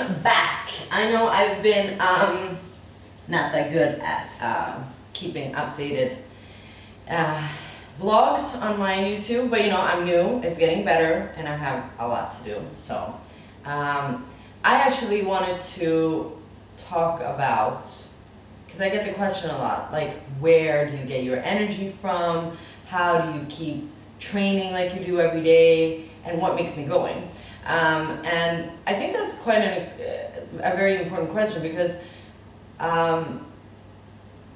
am back. I know I've been not that good at keeping updated vlogs on my YouTube, but I'm new, it's getting better, and I have a lot to do. So I actually wanted to talk about, because I get the question a lot, like, where do you get your energy from? How do you keep training like you do every day? And what makes me going? And I think that's quite a very important question, because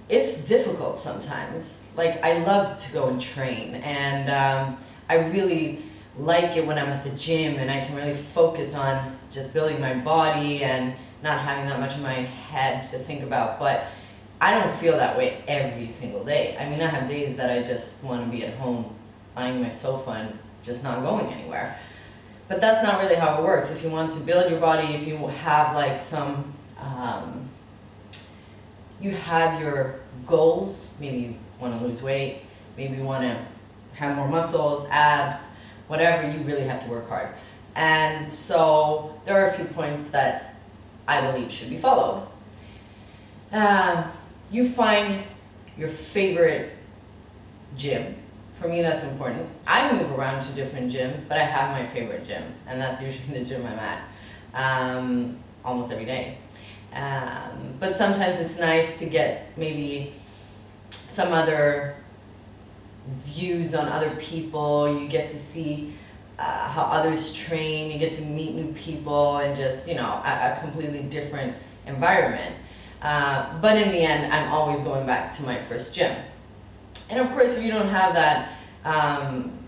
it's difficult sometimes. Like, I love to go and train, and I really like it when I'm at the gym and I can really focus on just building my body and not having that much in my head to think about. But I don't feel that way every single day. I mean, I have days that I just want to be at home lying on my sofa and just not going anywhere. But that's not really how it works. If you want to build your body, if you have like some, you have your goals, maybe you want to lose weight, maybe you want to have more muscles, abs, whatever, you really have to work hard. And so there are a few points that I believe should be followed. You find your favorite gym. For me, that's important. I move around to different gyms, but I have my favorite gym, and that's usually the gym I'm at almost every day. But sometimes it's nice to get maybe some other views on other people. You get to see how others train, you get to meet new people, and just, a completely different environment. But in the end, I'm always going back to my first gym. And of course, if you don't have that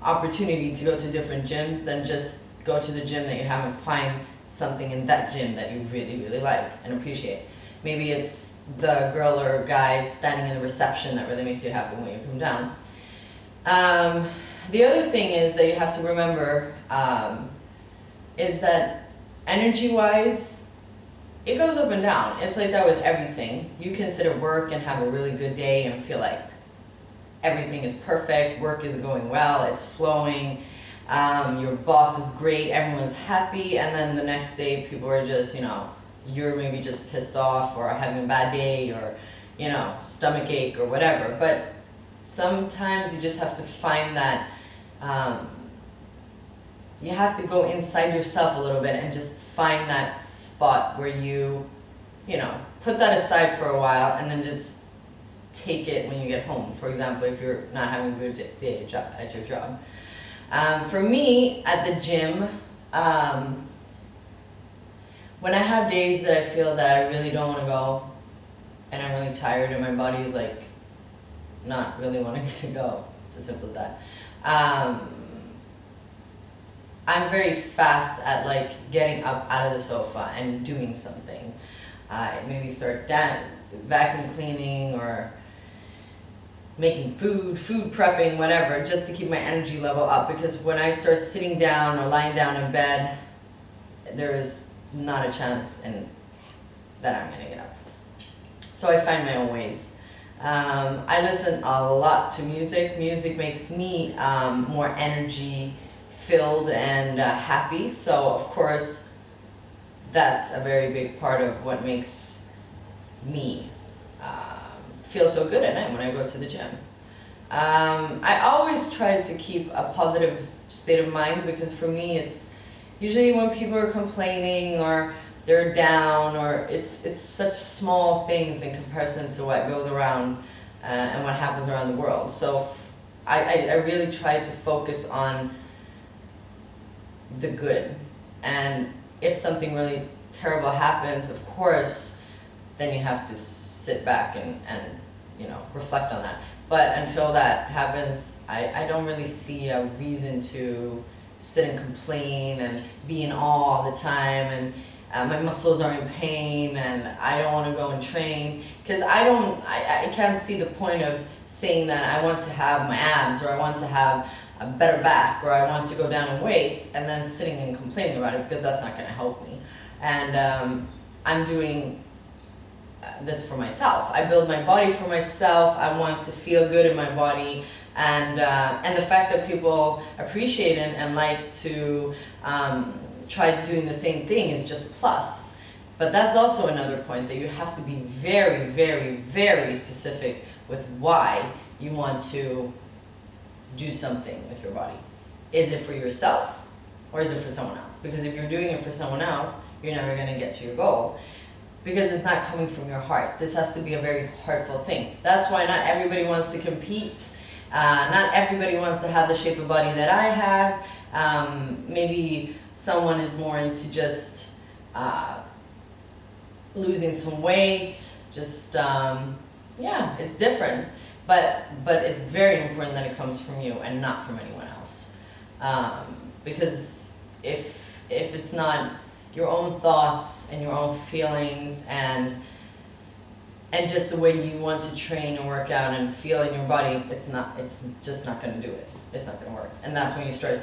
opportunity to go to different gyms, then just go to the gym that you have and find something in that gym that you really, really like and appreciate. May it's the girl or guy standing in the reception that really makes you happy when you come down. The other thing is that you have to remember is that energy-wise, it goes up and down. It's like that with everything. You can sit at work and have a really good day and feel like everything is perfect, work is going well, it's flowing, your boss is great, everyone's happy, and then the next day people are just, you're maybe just pissed off or having a bad day or, stomach ache or whatever. But sometimes you just have to find that, you have to go inside yourself a little bit and just find that spot where you, put that aside for a while and then just take it when you get home. For example, if you're not having a good day at your job. For me, at the gym, when I have days that I feel that I really don't want to go, and I'm really tired and my body is like not really wanting to go, it's as simple as that. I'm very fast at like getting up out of the sofa and doing something. I maybe start vacuum cleaning or making food prepping, whatever, just to keep my energy level up, because when I start sitting down or lying down in bed, there is not a chance that I'm gonna get up. So I find my own ways. I listen a lot to music. Music makes me more energy filled and happy, so of course that's a very big part of what makes me feel so good at night when I go to the gym. I always try to keep a positive state of mind, because for me it's usually when people are complaining or they're down, or it's such small things in comparison to what goes around and what happens around the world. So I really try to focus on the good, and if something really terrible happens, of course, then you have to sit back and reflect on that. But until that happens, I don't really see a reason to sit and complain and be in awe all the time, and my muscles are in pain and I don't want to go and train, because I can't see the point of saying that I want to have my abs, or I want to have a better back, or I want to go down in weight, and then sitting and complaining about it, because that's not going to help me. And I'm doing this for myself. I build my body for myself. I want to feel good in my body, and the fact that people appreciate it and like to try doing the same thing is just a plus, But that's also another point, that you have to be very, very, very specific with why you want to do something with your body. Is it for yourself or is it for someone else? Because if you're doing it for someone else, you're never going to get to your goal, because it's not coming from your heart. This has to be a very heartfelt thing. That's why not everybody wants to compete. Not everybody wants to have the shape of body that I have. Maybe someone is more into just losing some weight. Just, yeah, it's different. But it's very important that it comes from you and not from anyone else. Because if it's not your own thoughts and your own feelings and just the way you want to train and work out and feel in your body, it's just not going to do it. It's not going to work. And that's when you start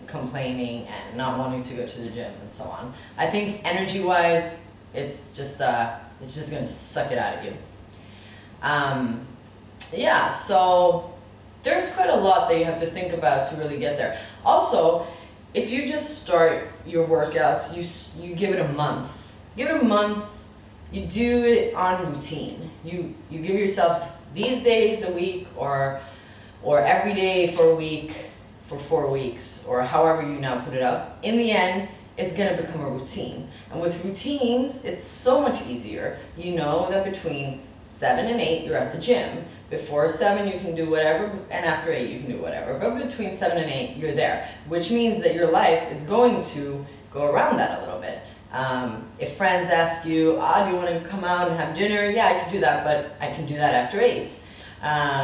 complaining and not wanting to go to the gym and so on. I think energy-wise, it's just going to suck it out of you. Yeah, so there's quite a lot that you have to think about to really get there. Also, if you just start your workouts, you give it a month. Give it a month. You do it on routine. You give yourself these days a week, or every day for a week, for 4 weeks, or however you now put it up. In the end, it's gonna become a routine. And with routines, it's so much easier. You know that between 7 and 8, you're at the gym. Before 7, you can do whatever, and after 8, you can do whatever. But between 7 and 8, you're there, which means that your life is going to go around that a little bit. If friends ask you, do you want to come out and have dinner? Yeah, I could do that, but I can do that after 8.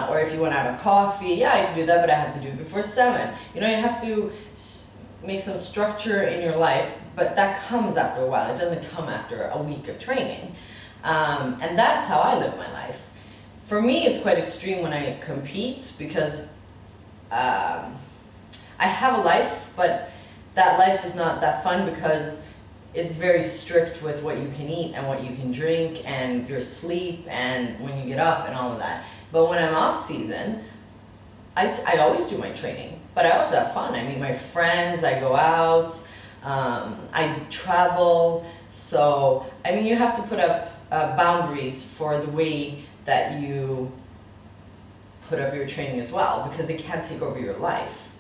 Or if you want to have a coffee, yeah, I can do that, but I have to do it before 7. You know, you have to make some structure in your life, but that comes after a while. It doesn't come after a week of training. And that's how I live my life. For me, it's quite extreme when I compete, because I have a life, but that life is not that fun, because it's very strict with what you can eat and what you can drink and your sleep and when you get up and all of that. But when I'm off season, I always do my training, but I also have fun. I meet my friends, I go out, I travel. So, I mean, you have to put up boundaries for the way that you put up your training as well, because it can't take over your life.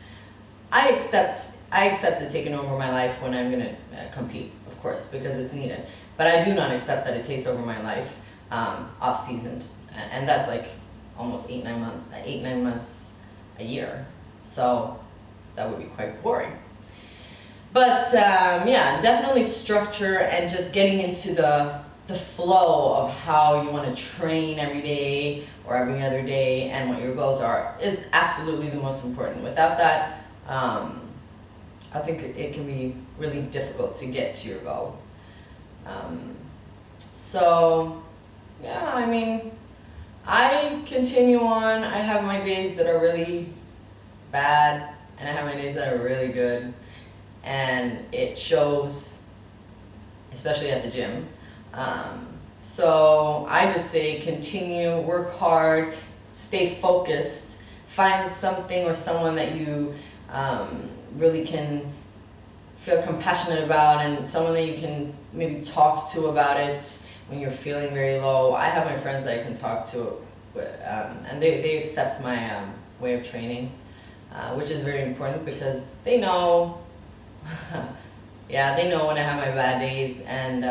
I accept it taking over my life when I'm gonna compete, of course, because it's needed. But I do not accept that it takes over my life off season, and that's like almost 8-9 months a year. So that would be quite boring. But yeah, definitely structure and just getting into the flow of how you want to train every day or every other day and what your goals are is absolutely the most important. Without that, I think it can be really difficult to get to your goal. So yeah, I mean, I continue on. I have my days that are really bad and I have my days that are really good, and it shows, especially at the gym. So I just say continue, work hard, stay focused, find something or someone that you really can feel compassionate about, and someone that you can maybe talk to about it when you're feeling very low. I have my friends that I can talk to, and they accept my way of training, which is very important, because they know, yeah, they know when I have my bad days, and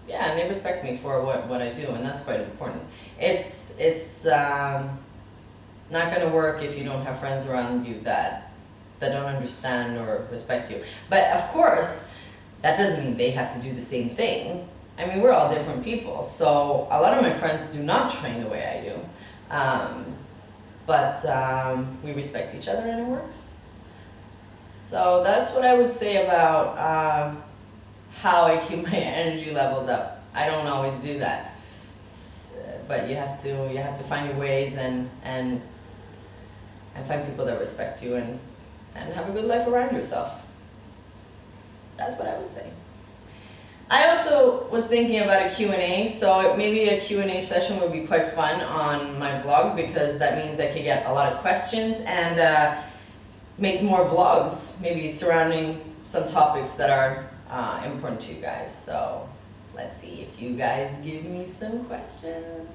yeah, and they respect me for what I do, and that's quite important. It's not going to work if you don't have friends around you that don't understand or respect you. But of course, that doesn't mean they have to do the same thing. I mean, we're all different people, so a lot of my friends do not train the way I do. But we respect each other and it works. So that's what I would say about how I keep my energy levels up. I don't always do that, but you have to find your ways and find people that respect you and have a good life around yourself. That's what I would say. I also was thinking about a Q&A, so maybe a Q&A session would be quite fun on my vlog, because that means I could get a lot of questions and make more vlogs, maybe surrounding some topics that are important to you guys. So let's see if you guys give me some questions.